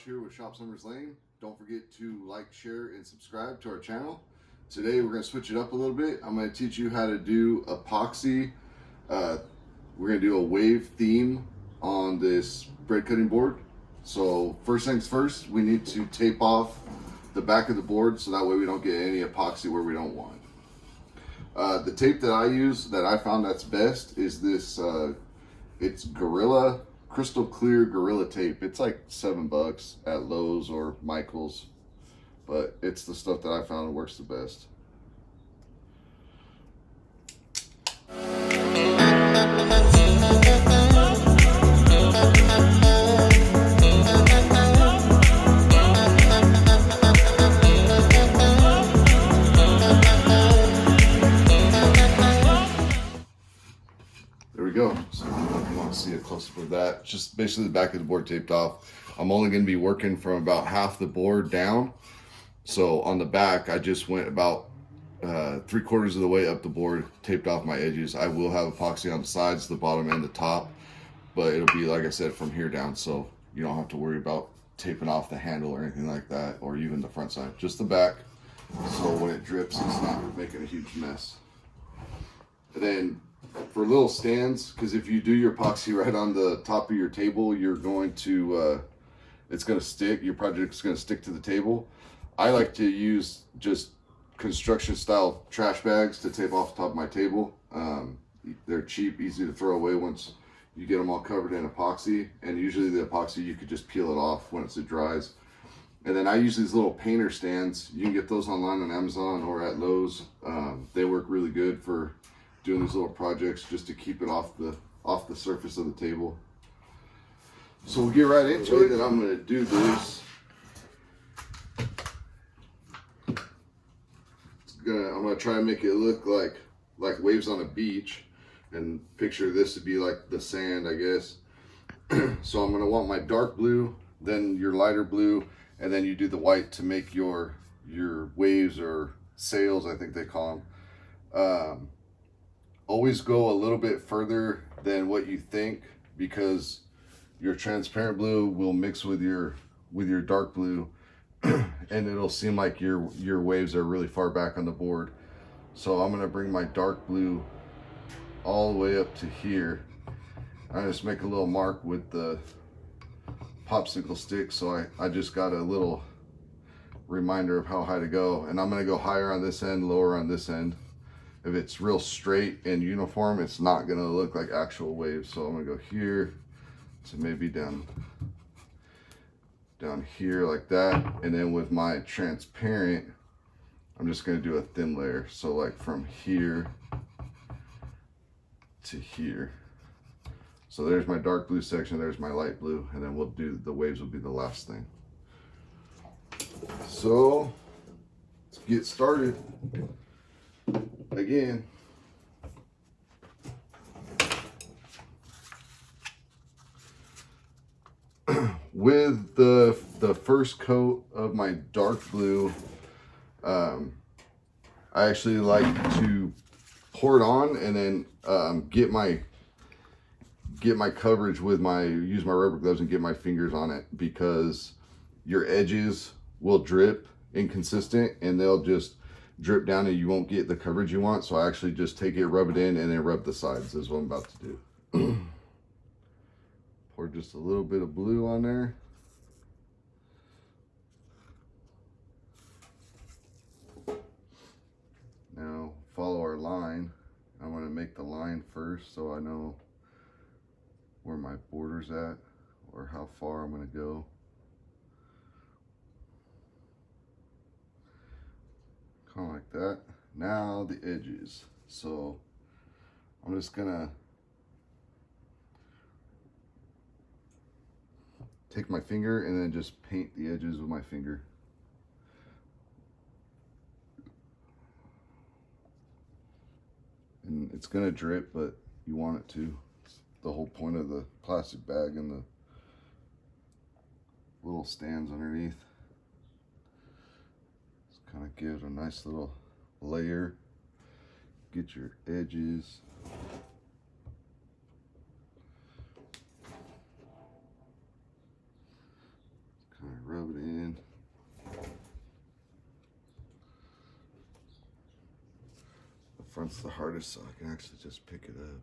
Josh here with ShopSummersLane. Don't forget to like, share, and subscribe to our channel. Today we're going to switch it up a little bit. I'm going to teach you how to do epoxy. We're going to do a wave theme on this bread cutting board. So first things first, we need to tape off the back of the board so that way we don't get any epoxy where we don't want it. The tape that I use, that I found that's best, is this, it's Gorilla, crystal clear Gorilla tape. It's like $7 at Lowe's or Michael's, but it's the stuff that I found works the best. There we go. So if you want to see a close-up of that, just basically the back of the board taped off. I'm only going to be working from about half the board down. So on the back, I just went about 3/4 of the way up the board, taped off my edges. I will have epoxy on the sides, the bottom and the top, but it'll be, like I said, from here down. So you don't have to worry about taping off the handle or anything like that, or even the front side, just the back. So when it drips, it's not making a huge mess. And then for little stands, because if you do your epoxy right on the top of your table, you're going to, it's going to stick, your project's going to stick to the table. I like to use just construction style trash bags to tape off the top of my table. They're cheap, easy to throw away once you get them all covered in epoxy. And usually the epoxy, you could just peel it off once it dries. And then I use these little painter stands. You can get those online on Amazon or at Lowe's. They work really good for doing these little projects, just to keep it off the surface of the table. So we'll get right into it. That I'm going to do this. I'm gonna try and make it look like waves on a beach, and picture this to be like the sand, I guess. So I'm gonna want my dark blue, then your lighter blue, and then you do the white to make your waves or sails, I think they call them. Always go a little bit further than what you think, because your transparent blue will mix with your dark blue, and it'll seem like your waves are really far back on the board. So I'm gonna bring my dark blue all the way up to here. I just make a little mark with the Popsicle Sticks, so I just got a little reminder of how high to go. And I'm gonna go higher on this end, lower on this end. If it's real straight and uniform, it's not gonna look like actual waves. So I'm gonna go here to maybe down here like that. And then with my transparent, I'm just gonna do a thin layer. So like from here to here. So there's my dark blue section, there's my light blue, and then we'll do the waves will be the last thing. So let's get started. Again, with the first coat of my dark blue, I actually like to pour it on and then get my coverage with use my rubber gloves and get my fingers on it, because your edges will drip inconsistent and they'll just drip down and you won't get the coverage you want. So I actually just take it, rub it in, and then rub the sides is what I'm about to do. Pour just a little bit of blue on there. Now follow our line. I want to make the line first so I know where my border's at or how far I'm going to go. Kind of like that. Now the edges. So I'm just gonna take my finger and then just paint the edges with my finger. And it's gonna drip, but you want it to. It's the whole point of the plastic bag and the little stands underneath. Kind of gives a nice little layer. Get your edges. Kind of front's the hardest, so I can actually just pick it up.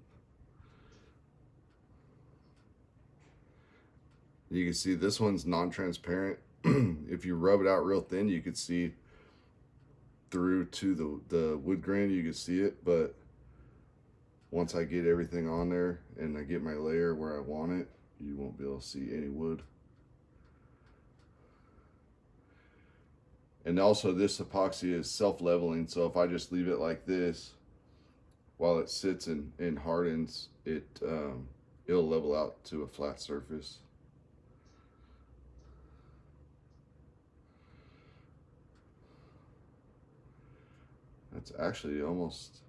You can see this one's non-transparent. If you rub it out real thin, you could see through to the wood grain, you can see it, but once I get everything on there and I get my layer where I want it, you won't be able to see any wood. And also this epoxy is self-leveling, so if I just leave it like this while it sits and hardens, it'll level out to a flat surface. That's actually almost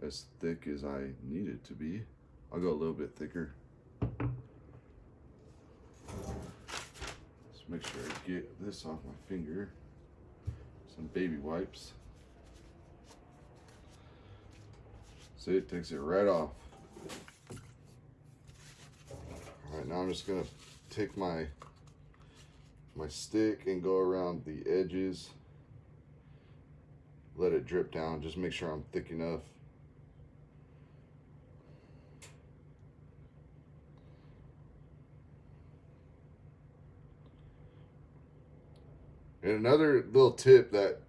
as thick as I need it to be. I'll go a little bit thicker. Let's make sure I get this off my finger. Some baby wipes. See, it takes it right off. All right, now I'm just gonna take my stick and go around the edges. Let it drip down, just make sure I'm thick enough. And another little tip that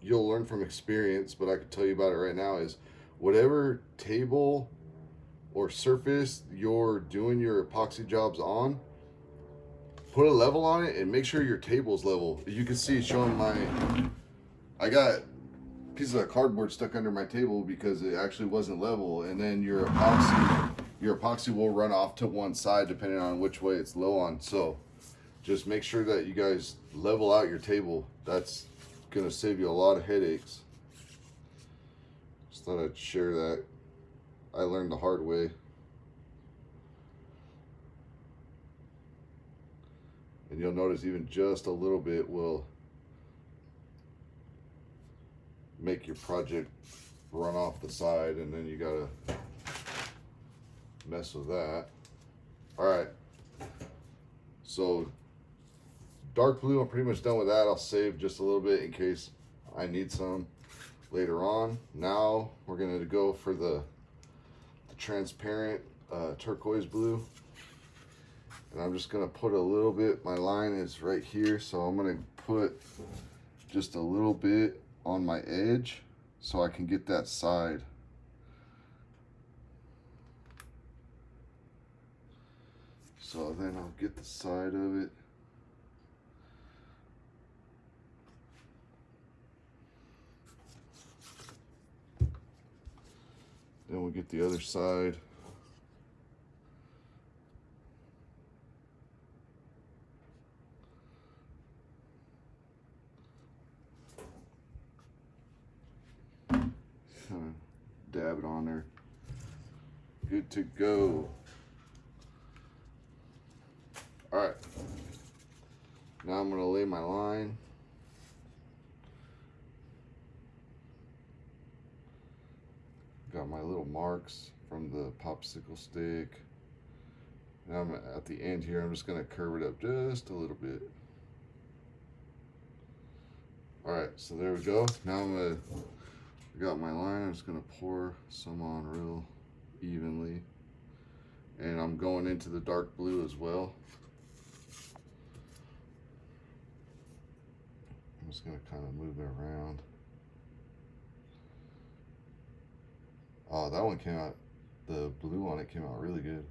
you'll learn from experience, but I can tell you about it right now, is whatever table or surface you're doing your epoxy jobs on, put a level on it and make sure your table's level. You can see showing I got pieces of cardboard stuck under my table because it actually wasn't level, and then your epoxy will run off to one side depending on which way it's low on. So just make sure that you guys level out your table. That's gonna save you a lot of headaches. Just thought I'd share that. I learned the hard way. And you'll notice even just a little bit will make your project run off the side, and then you gotta mess with that. All right, so dark blue, I'm pretty much done with that. I'll save just a little bit in case I need some later on. Now we're gonna go for the transparent turquoise blue, and I'm just gonna put a little bit. My line is right here, so I'm gonna put just a little bit on my edge so I can get that side. So then I'll get the side of it. Then we'll get the other side. Dab it on there. Good to go. All right. Now I'm going to lay my line. Got my little marks from the popsicle stick. Now I'm at the end here. I'm just going to curve it up just a little bit. All right, so there we go. Now I got my line. I'm just gonna pour some on real evenly, and I'm going into the dark blue as well. I'm just gonna kind of move it around. Oh, that one came out, the blue on it came out really good.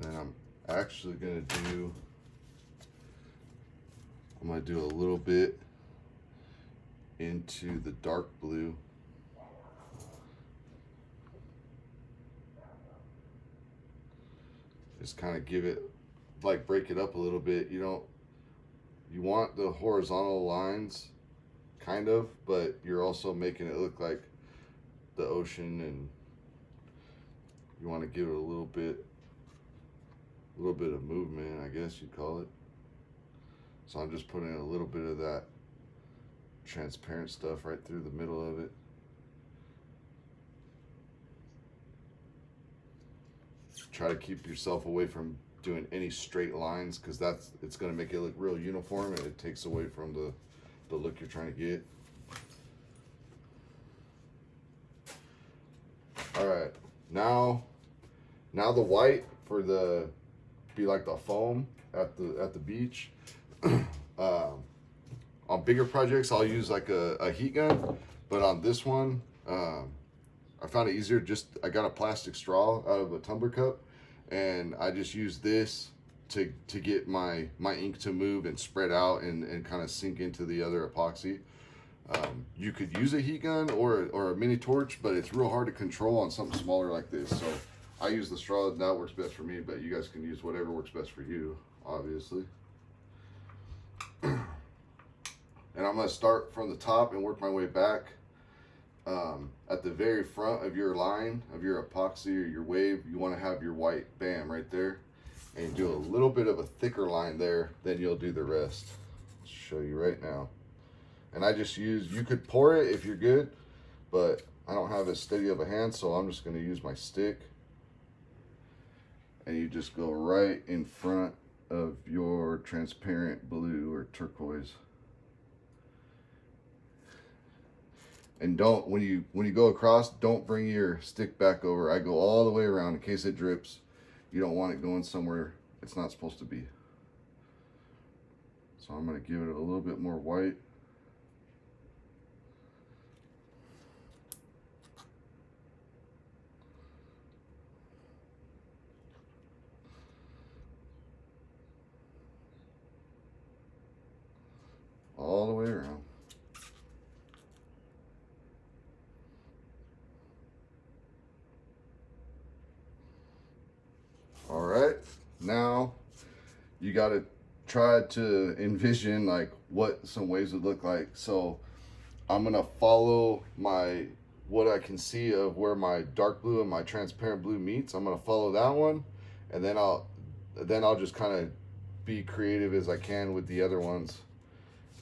And I'm actually gonna do, I'm gonna do a little bit into the dark blue. Just kind of give it, like, break it up a little bit. You want the horizontal lines, kind of, but you're also making it look like the ocean, and you want to give it a little bit of movement, I guess you'd call it. So I'm just putting a little bit of that transparent stuff right through the middle of it. try to keep yourself away from doing any straight lines, because it's going to make it look real uniform, and it takes away from the look you're trying to get. All right, now the white for be like the foam at the beach. On bigger projects, I'll use like a heat gun, but on this one, I found it easier. I got a plastic straw out of a tumbler cup, and I just use this to get my ink to move and spread out and kind of sink into the other epoxy. You could use a heat gun or a mini torch, but it's real hard to control on something smaller like this. So I use the straw. That works best for me, but you guys can use whatever works best for you, obviously. And I'm going to start from the top and work my way back. At the very front of your line, of your epoxy or your wave, you want to have your white bam right there. And do a little bit of a thicker line there, then you'll do the rest. I'll show you right now. And I just you could pour it if you're good, but I don't have as steady of a hand, so I'm just going to use my stick. And you just go right in front of your transparent blue or turquoise. And don't, when you go across, don't bring your stick back over. I go all the way around in case it drips. You don't want it going somewhere it's not supposed to be. So I'm going to give it a little bit more white. All the way around. All right, now you got to try to envision like what some waves would look like. So I'm gonna follow what I can see of where my dark blue and my transparent blue meets. I'm gonna follow that one, and then I'll just kind of be creative as I can with the other ones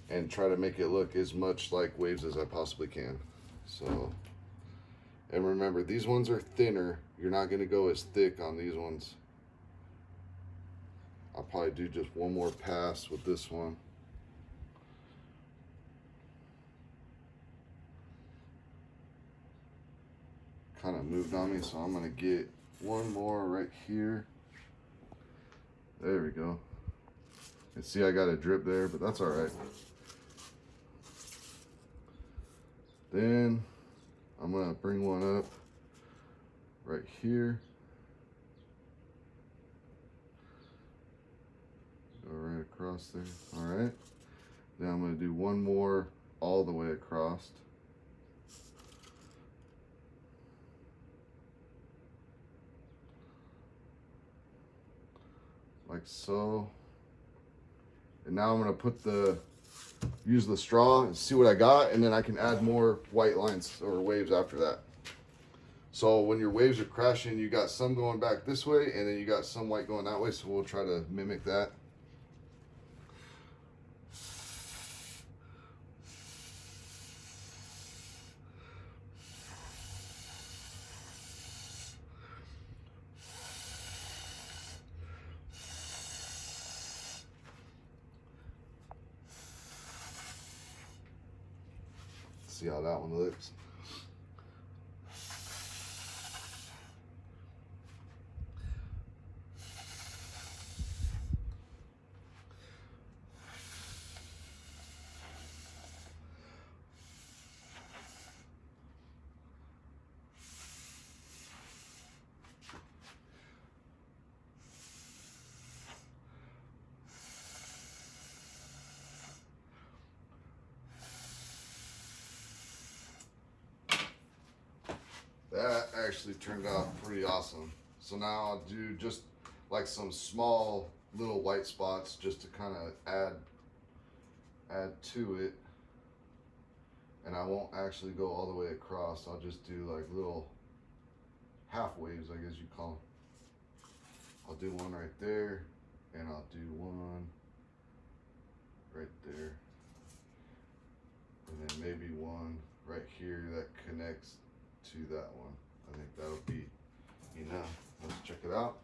and try to make it look as much like waves as I possibly can. So, and remember, these ones are thinner. You're not gonna go as thick on these ones. I'll probably do just one more pass with this one. Kind of moved on me, so I'm gonna get one more right here. There we go. And see, I got a drip there, but that's all right. Then I'm gonna bring one up right here. Go right across there. All right. Then I'm going to do one more all the way across. Like so. And now I'm going to use the straw and see what I got, and then I can add more white lines or waves after that. So when your waves are crashing, you got some going back this way, and then you got some white going that way, so we'll try to mimic that. See how that one looks. That actually turned out pretty awesome. So now I'll do just like some small little white spots just to kind of add to it. And I won't actually go all the way across. I'll just do like little half waves, I guess you call them. I'll do one right there, and I'll do one right there. And then maybe one right here that connects to that one. I think that'll be enough. Let's check it out.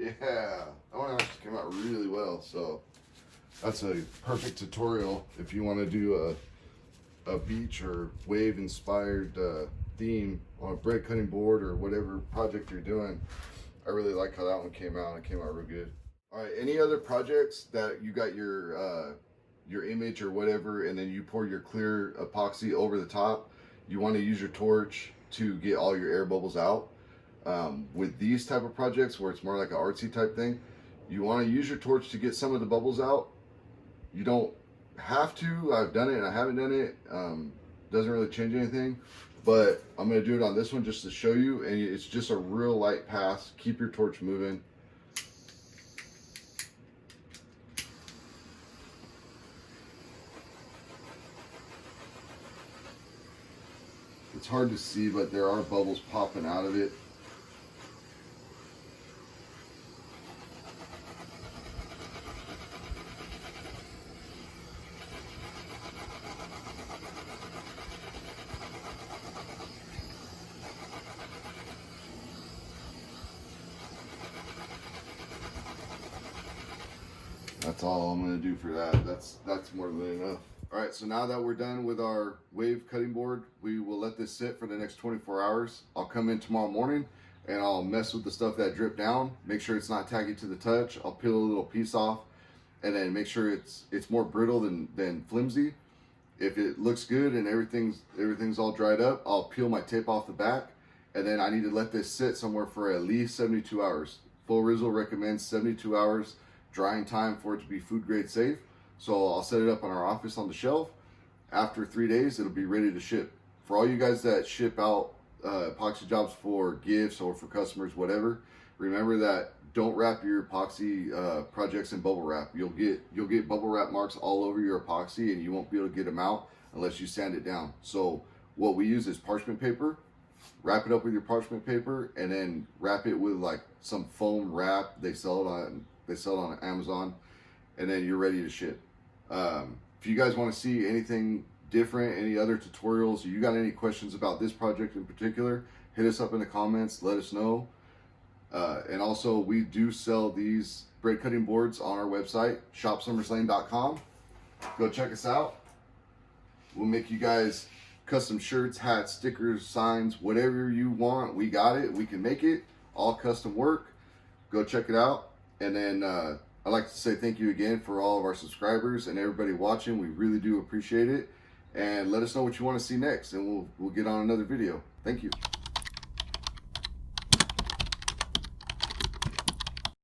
Yeah, that one actually came out really well. So that's a perfect tutorial if you want to do a beach or wave inspired theme on a bread cutting board or whatever project you're doing. I really like how that one came out. It came out real good. All right, any other projects that you got your image or whatever, and then you pour your clear epoxy over the top, you want to use your torch to get all your air bubbles out. With these type of projects where it's more like an artsy type thing, you want to use your torch to get some of the bubbles out. You don't have to. I've done it and I haven't done it. Doesn't really change anything, but I'm going to do it on this one just to show you, and it's just a real light pass. Keep your torch moving. It's hard to see, but there are bubbles popping out of it. That's all I'm going to do for that. That's more than enough. All right, so now that we're done with our wave cutting board, we will let this sit for the next 24 hours. I'll come in tomorrow morning and I'll mess with the stuff that dripped down, make sure it's not tacky to the touch. I'll peel a little piece off and then make sure it's more brittle than flimsy. If it looks good and everything's all dried up, I'll peel my tape off the back, and then I need to let this sit somewhere for at least 72 hours. Faux Rizzle recommends 72 hours drying time for it to be food grade safe. So I'll set it up in our office on the shelf. After 3 days, it'll be ready to ship. For all you guys that ship out epoxy jobs for gifts or for customers, whatever, remember that don't wrap your epoxy projects in bubble wrap. You'll get bubble wrap marks all over your epoxy, and you won't be able to get them out unless you sand it down. So what we use is parchment paper. Wrap it up with your parchment paper, and then wrap it with like some foam wrap. They sell it on Amazon, and then you're ready to ship. If you guys want to see anything different, any other tutorials, or you got any questions about this project in particular, hit us up in the comments, let us know. And also, we do sell these bread cutting boards on our website, ShopSummersLane.com. Go check us out. We'll make you guys custom shirts, hats, stickers, signs, whatever you want. We got it. We can make it. All custom work. Go check it out. And then I'd like to say thank you again for all of our subscribers and everybody watching. We really do appreciate it. And let us know what you want to see next, and we'll get on another video. Thank you.